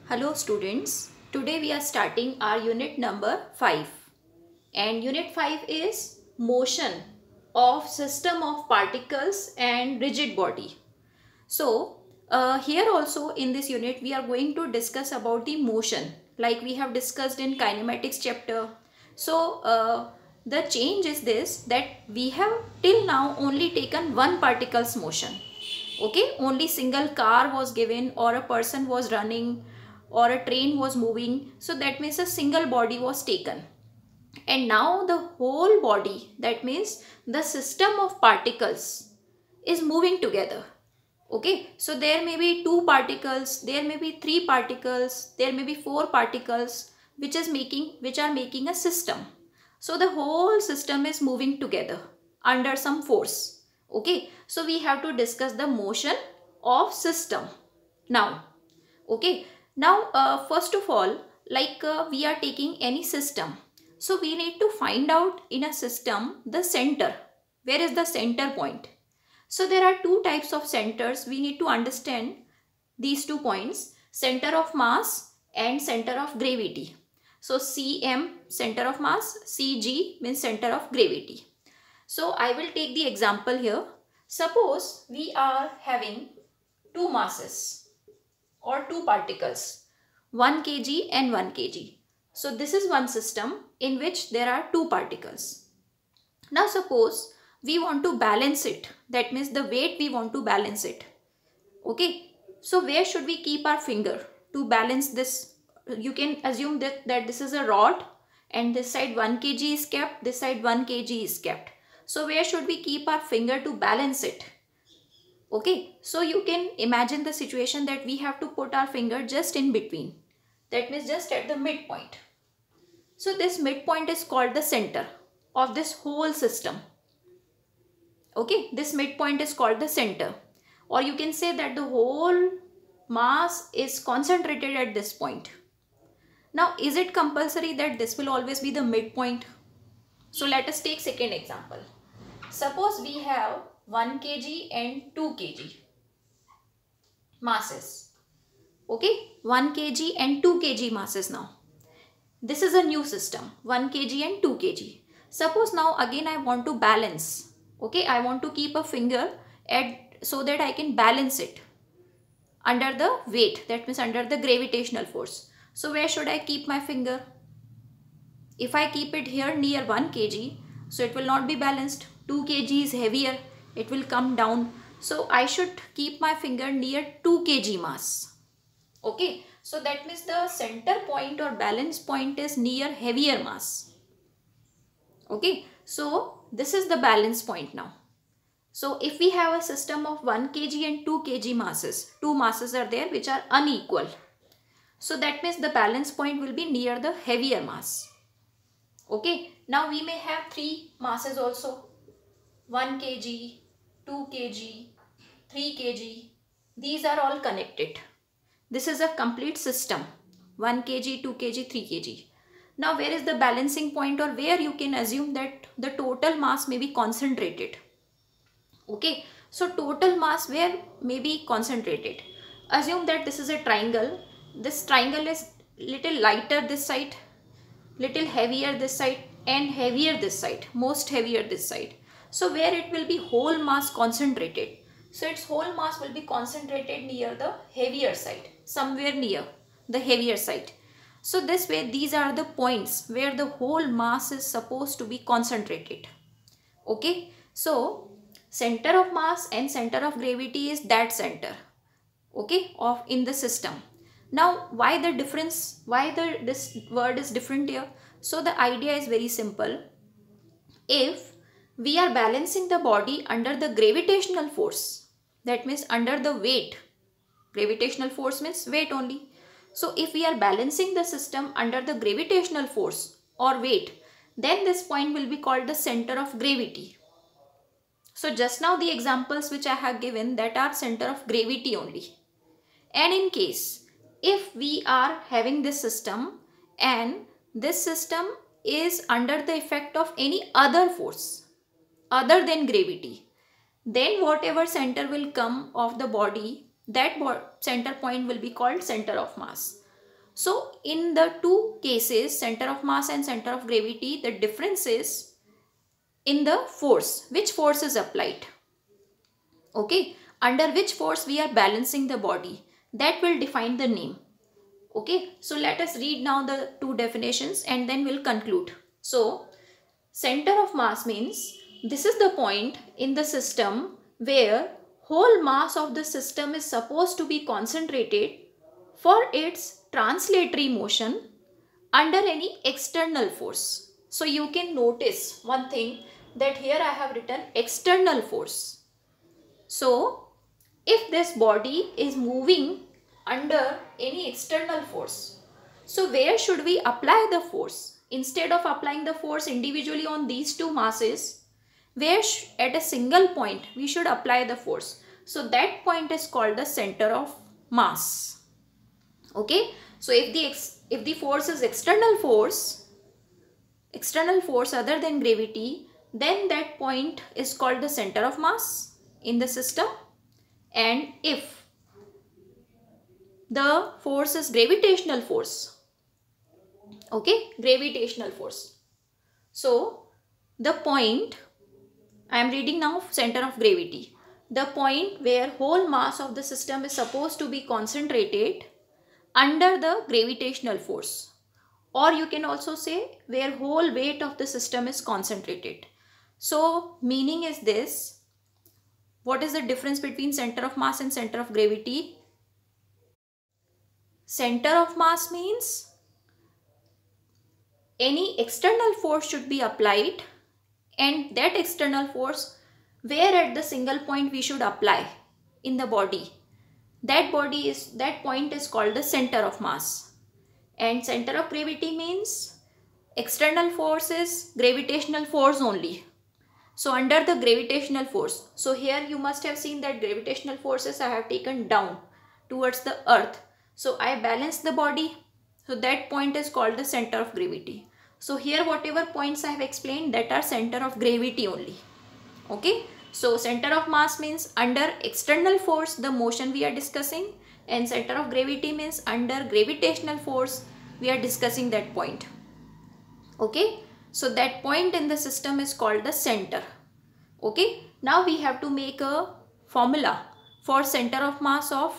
Hello students, today we are starting our unit number 5 and unit 5 is motion of system of particles and rigid body. So here also in this unit we are going to discuss about the motion like we have discussed in kinematics chapter. So the change is this, that we have till now only taken one particle's motion. Okay, only single car was given or a person was running or a train was moving, so that means a single body was taken. And now the whole body, that means the system of particles is moving together. Okay, so there may be two particles, there may be three particles, there may be four particles which are making a system. So the whole system is moving together under some force. Okay, so we have to discuss the motion of system now. Okay, now first of all, like we are taking any system, so we need to find out in a system the center. Where is the center point? So there are two types of centers. We need to understand these 2 points, center of mass and center of gravity. So Cm, center of mass, Cg means center of gravity. So I will take the example here. Suppose we are having two masses or two particles, 1 kg and 1 kg. So this is one system in which there are two particles. Now suppose we want to balance it, that means the weight we want to balance it. Okay, so where should we keep our finger to balance this? You can assume that this is a rod and this side 1 kg is kept, this side 1 kg is kept. So where should we keep our finger to balance it? Okay, so you can imagine the situation that we have to put our finger just in between. That means just at the midpoint. So this midpoint is called the center of this whole system. Okay, this midpoint is called the center. Or you can say that the whole mass is concentrated at this point. Now, is it compulsory that this will always be the midpoint? So let us take second example. Suppose we have 1 kg and 2 kg masses. Okay, 1 kg and 2 kg masses now. This is a new system, 1 kg and 2 kg. Suppose now again I want to balance. Okay, I want to keep a finger so that I can balance it under the weight, that means under the gravitational force. So where should I keep my finger? If I keep it here near 1 kg, so it will not be balanced. 2 kg is heavier, it will come down. So I should keep my finger near 2 kg mass. Okay, so that means the center point or balance point is near heavier mass. Okay, so this is the balance point now. So if we have a system of 1 kg and 2 kg masses, two masses are there which are unequal. So that means the balance point will be near the heavier mass. Okay, now we may have three masses also, 1 kg, 2 kg, 3 kg. These are all connected. This is a complete system, 1 kg, 2 kg, 3 kg. Now where is the balancing point, or where you can assume that the total mass may be concentrated? Okay, so total mass where may be concentrated. Assume that this is a triangle. This triangle is little lighter this side, little heavier this side, and heavier this side, most heavier this side. So where it will be whole mass concentrated. So its whole mass will be concentrated near the heavier side, somewhere near the heavier side. So this way these are the points where the whole mass is supposed to be concentrated. Okay, so center of mass and center of gravity is that center, okay, of in the system. Now why the difference, why this word is different here? So the idea is very simple. If we are balancing the body under the gravitational force, that means under the weight, gravitational force means weight only. So if we are balancing the system under the gravitational force or weight, then this point will be called the center of gravity. So just now the examples which I have given, that are center of gravity only. And in case if we are having this system and this system is under the effect of any other force other than gravity, then whatever center will come of the body, that center point will be called center of mass. So in the two cases, center of mass and center of gravity, the difference is in the force, which force is applied. Okay, under which force we are balancing the body, that will define the name. Okay, so let us read now the two definitions and then we'll conclude. So center of mass means this is the point in the system where whole mass of the system is supposed to be concentrated for its translatory motion under any external force. So you can notice one thing, that here I have written external force. So if this body is moving under any external force, so where should we apply the force? Instead of applying the force individually on these two masses, where at a single point we should apply the force. So that point is called the center of mass. Okay, so if the force is external force other than gravity, then that point is called the center of mass in the system. And if the force is gravitational force, okay, gravitational force, so the point, I am reading now center of gravity, the point where whole mass of the system is supposed to be concentrated under the gravitational force, or you can also say where whole weight of the system is concentrated. So meaning is this, what is the difference between center of mass and center of gravity? Center of mass means any external force should be applied, and that external force where at the single point we should apply in the body, that point is called the center of mass. And center of gravity means external force is gravitational force only. So under the gravitational force, so here you must have seen that gravitational forces I have taken down towards the earth. So I balance the body. So that point is called the center of gravity. So here whatever points I have explained, that are center of gravity only. Okay. So center of mass means under external force the motion we are discussing, and center of gravity means under gravitational force we are discussing that point. Okay. So that point in the system is called the center. Okay. Now we have to make a formula for center of mass of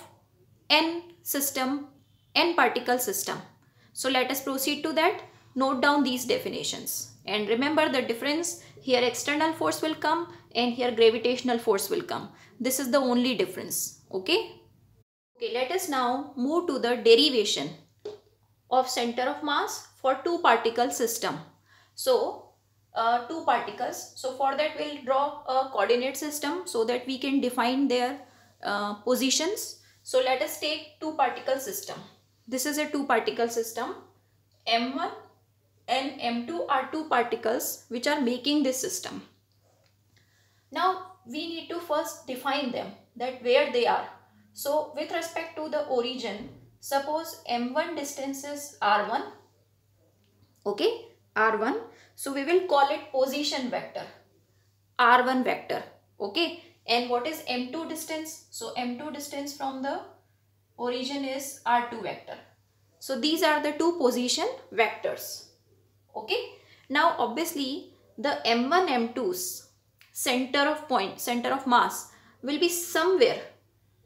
n particle system. So let us proceed to that. Note down these definitions and remember the difference. Here external force will come and here gravitational force will come. This is the only difference. Okay. Okay, let us now move to the derivation of center of mass for two particle system. So two particles. So for that we'll draw a coordinate system so that we can define their positions. So let us take two particle system. This is a two particle system. M1 and M2 are two particles which are making this system. Now we need to first define them, that where they are. So with respect to the origin, suppose M1 distance is R1. Okay, R1. So we will call it position vector, R1 vector. Okay, and what is M2 distance? So M2 distance from the origin is R2 vector. So these are the two position vectors. Okay, now obviously the M1, M2's center of mass will be somewhere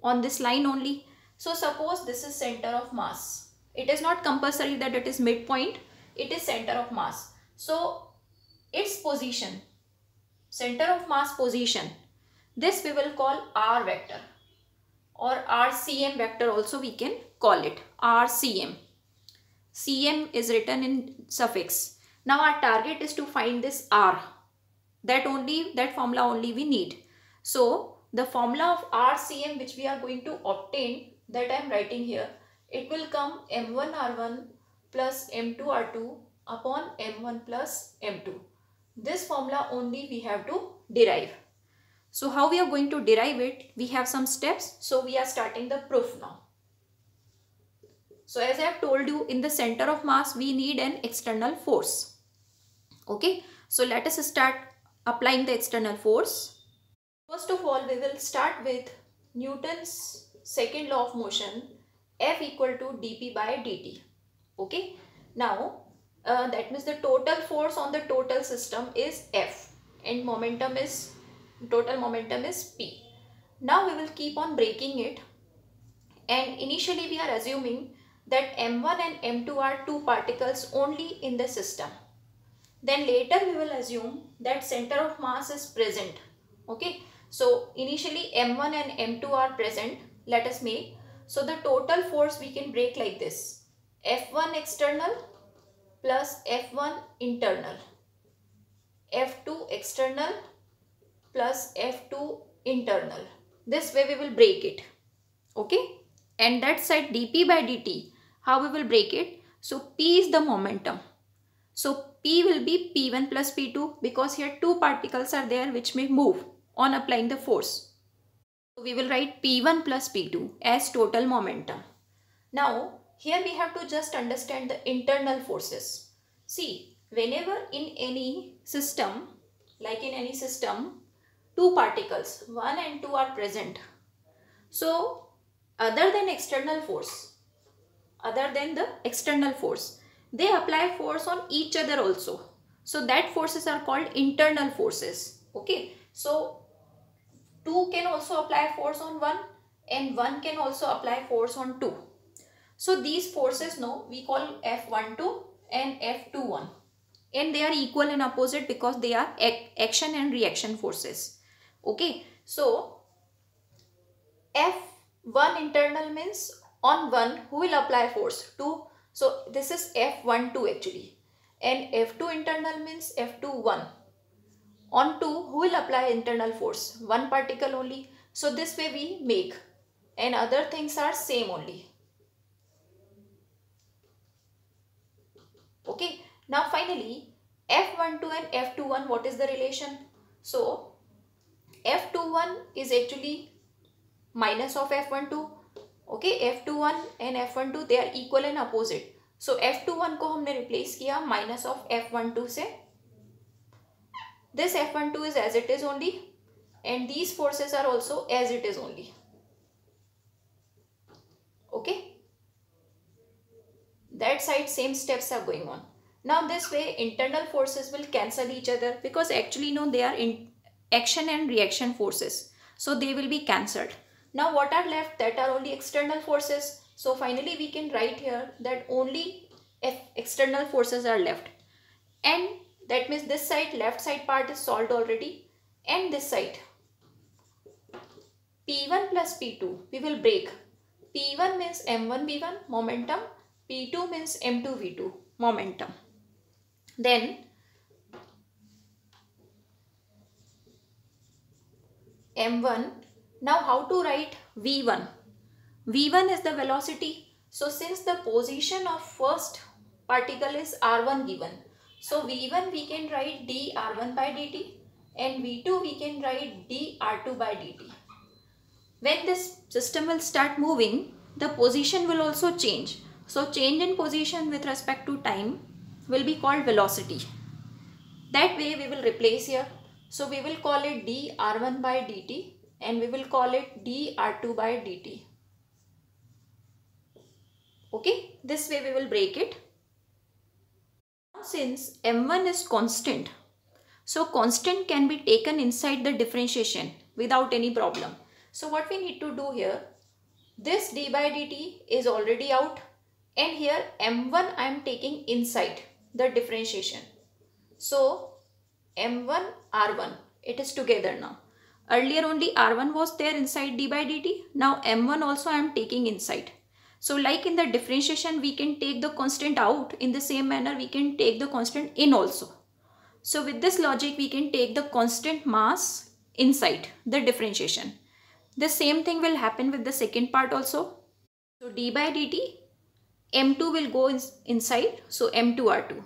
on this line only. So suppose this is center of mass. It is not compulsory that it is midpoint. It is center of mass. So its position, center of mass position, this we will call R vector, or RCM vector also we can call it, RCM. CM is written in suffix. Now our target is to find this R. That formula only we need. So the formula of RCM which we are going to obtain, that I am writing here, it will come M1 R1 plus M2 R2 upon M1 plus M2. This formula only we have to derive. So how we are going to derive it? We have some steps. So we are starting the proof now. So as I have told you, in the center of mass we need an external force. Okay. So let us start applying the external force. First of all, we will start with Newton's second law of motion, F equal to dP by dt. Okay. Now that means the total force on the total system is F, and total momentum is P. Now we will keep on breaking it, and initially we are assuming that M1 and M2 are two particles only in the system. Then later we will assume that center of mass is present. Okay. So initially M1 and M2 are present. Let us make. So the total force we can break like this. F1 external plus F1 internal. F2 external plus F2 internal. This way we will break it. Okay. And that side dP by dt, how we will break it? So P is the momentum. So P will be P1 plus P2 because here two particles are there which may move on applying the force. So we will write P1 plus P2 as total momentum. Now here we have to just understand the internal forces. See, whenever in any system, two particles 1 and 2 are present. So other than the external force, they apply force on each other also. So that forces are called internal forces. Okay. So 2 can also apply force on 1 and 1 can also apply force on 2. So these forces now we call F12 and F21, and they are equal and opposite because they are action and reaction forces. Okay. So F1 internal means on 1 who will apply force? 2. So this is F12 actually. And F2 internal means F21. On 2 who will apply internal force? One particle only. So this way we make. And other things are same only. Okay. Now finally F12 and F21, what is the relation? So F21 is actually minus of F12. Okay, F21 and F12 they are equal and opposite. So F21 को हमने replace किया minus of F12 से. This F12 is as it is only, and these forces are also as it is only. Okay. That side same steps are going on. Now this way internal forces will cancel each other because actually no, they are in action and reaction forces. So they will be cancelled. Now what are left? That are only external forces. So finally we can write here that only external forces are left. And that means this side, left side part is solved already. And this side, P1 plus P2, we will break. P1 means M1 V1 momentum. P2 means M2 V2 momentum. Then M1. Now how to write V1? V1 is the velocity. So since the position of first particle is R1 given, so V1 we can write d R1 by dt, and V2 we can write d R2 by dt. When this system will start moving, the position will also change. So change in position with respect to time will be called velocity. That way we will replace here. So we will call it d R1 by dt and we will call it d R2 by dt. Okay, this way we will break it. Since M1 is constant, so constant can be taken inside the differentiation without any problem. So what we need to do here, this d by dt is already out, and here M1 I am taking inside the differentiation. So M1 R1, it is together now. Earlier only R1 was there inside d by dt. Now M1 also I am taking inside. So like in the differentiation we can take the constant out, in the same manner we can take the constant in also. So with this logic we can take the constant mass inside the differentiation. The same thing will happen with the second part also. So d by dt, M2 will go inside, so M2R2.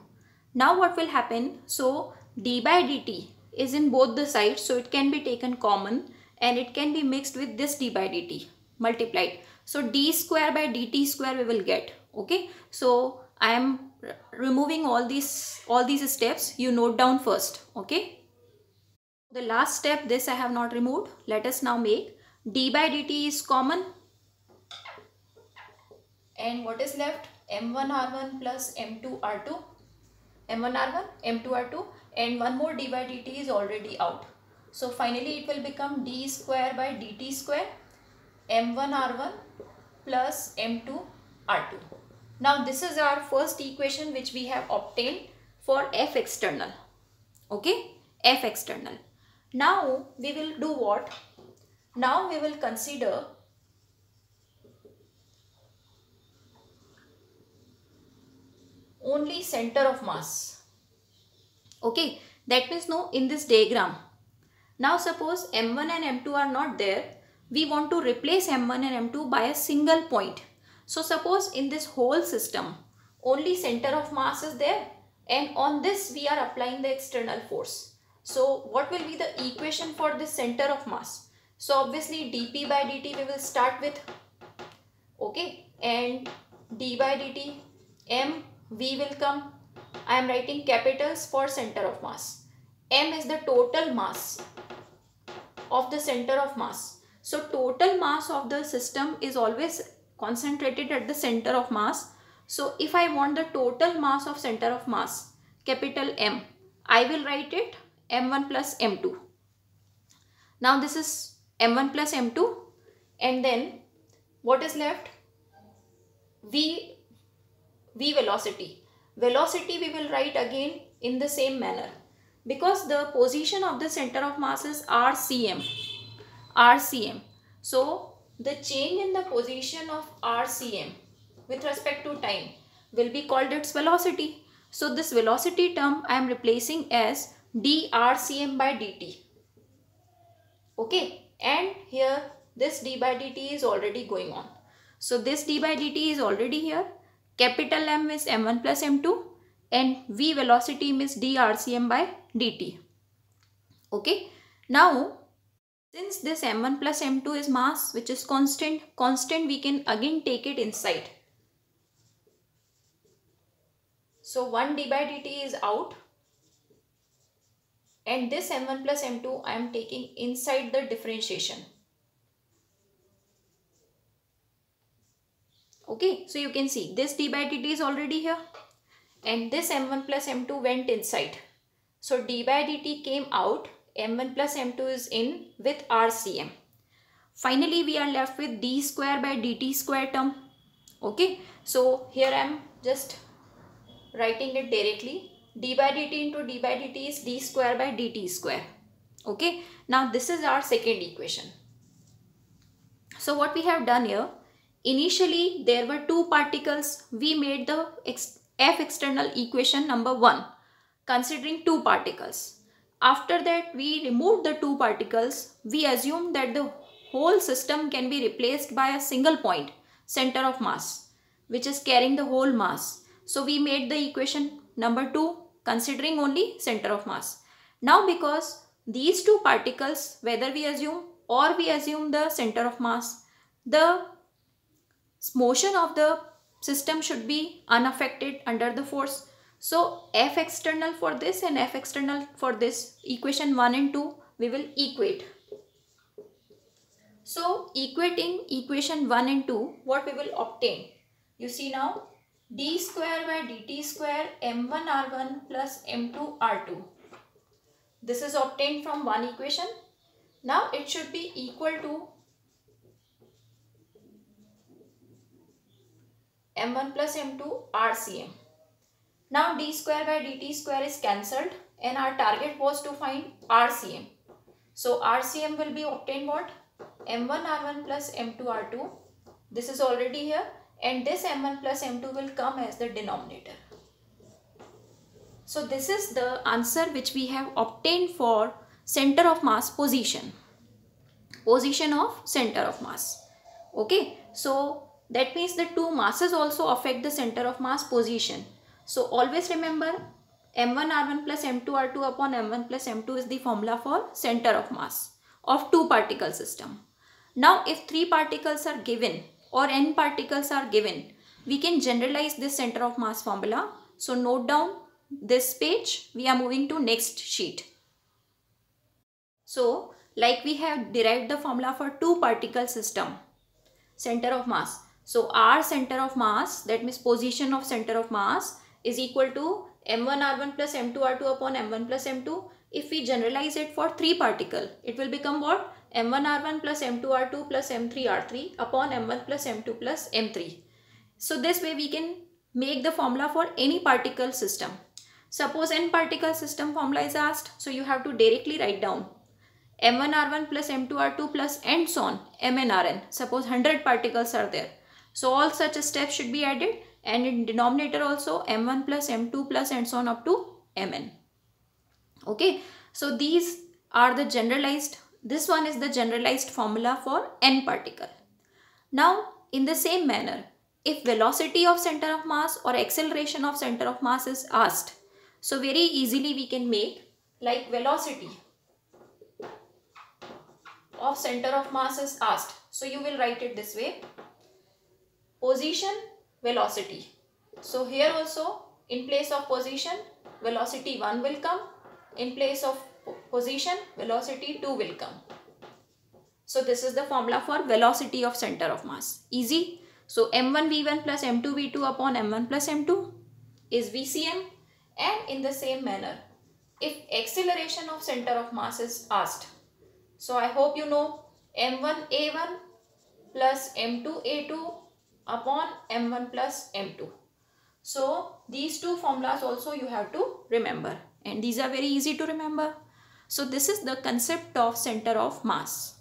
Now what will happen? So d by dt is in both the sides, so it can be taken common and it can be mixed with this d by dt multiplied. So d square by dt square we will get. Okay, so I am removing all these steps. You note down first. Okay, the last step, this I have not removed. Let us now make d by dt is common. and what is left? m1r1 plus m2r2, m1r1, m2r2, and one more d by dt is already out. So finally it will become d square by dt square m1r1 plus m2r2. Now this is our first equation which we have obtained for f external. Okay, f external. Now we will do what? Now we will consider only center of mass. Okay, that means no, in this diagram. Now suppose m1 and m2 are not there. We want to replace m1 and m2 by a single point. So suppose in this whole system only center of mass is there, and on this we are applying the external force. So what will be the equation for this center of mass? So obviously dp by dt we will start with. Okay, and d by dt, m, v will come. I am writing capitals for center of mass. M is the total mass of the center of mass. So total mass of the system is always concentrated at the center of mass. So if I want the total mass of center of mass, capital M, I will write it m1 plus m2. Now this is m1 plus m2, and then what is left? V velocity. Velocity we will write again in the same manner, because the position of the center of mass is RCM. So the change in the position of RCM with respect to time will be called its velocity. So this velocity term I am replacing as drCM by dt. Okay, and here this d by dt is already going on. So this d by dt is already here. Capital M is m1 plus m2, and v velocity is drCM by dt. Okay, now since this m1 plus m2 is mass which is constant, we can again take it inside. So 1 d by dt is out, and this m1 plus m2 I am taking inside the differentiation. Okay, so you can see this d by dt is already here, and this m1 plus m2 went inside. So d by dt came out, m1 plus m2 is in with RCM. Finally we are left with d square by dt square term. Okay, so here I am just writing it directly. D by dt into d by dt is d square by dt square. Okay, now this is our second equation. So what we have done here, initially there were two particles. We made the f external equation number 1 considering two particles. After that we removed the two particles. We assumed that the whole system can be replaced by a single point, center of mass, which is carrying the whole mass. So we made the equation number 2 considering only center of mass. Now because these two particles, whether we assume or we assume the center of mass, the motion of the system should be unaffected under the force. So f external for this and f external for this, equation 1 and 2 we will equate. So equating equation 1 and 2, what we will obtain? You see now, d square by dt square m1 r1 plus m2 r2. This is obtained from one equation. Now it should be equal to m1 plus m2 RCM. Now d square by dt square is cancelled, and our target was to find RCM. So RCM will be obtained what? m1 r1 plus m2 r2. This is already here, and this m1 plus m2 will come as the denominator. So this is the answer which we have obtained for center of mass position of center of mass. Okay, so that means the two masses also affect the center of mass position. So always remember, m1 r1 plus m2 r2 upon m1 plus m2 is the formula for center of mass of two particle system. Now if 3 particles are given or n particles are given, we can generalize this center of mass formula. So note down this page. We are moving to next sheet. So like we have derived the formula for two particle system center of mass. So our center of mass, that means position of center of mass, is equal to m1r1 plus m2r2 upon m1 plus m2. If we generalize it for 3 particle, it will become what? m1r1 plus m2r2 plus m3r3 upon m1 plus m2 plus m3. So this way we can make the formula for any particle system. Suppose n particle system formula is asked, so you have to directly write down m1r1 plus m2r2 plus and so on mnrn. Suppose 100 particles are there. So all such steps should be added, and in denominator also m1 plus m2 plus and so on up to mn. Okay, so these are the generalized, this one is the generalized formula for n particle. Now in the same manner, if velocity of center of mass or acceleration of center of mass is asked, so very easily we can make, like velocity of center of mass is asked. So you will write it this way: position, velocity. So here also in place of position, velocity 1 will come. In place of position, velocity 2 will come. So this is the formula for velocity of center of mass. Easy. So m1 v1 plus m2 v2 upon m1 plus m2 is VCM. And in the same manner, if acceleration of center of mass is asked, so I hope you know m1 a1 plus m2 a2 upon m1 plus m2. So these two formulas also you have to remember, and these are very easy to remember. So this is the concept of center of mass.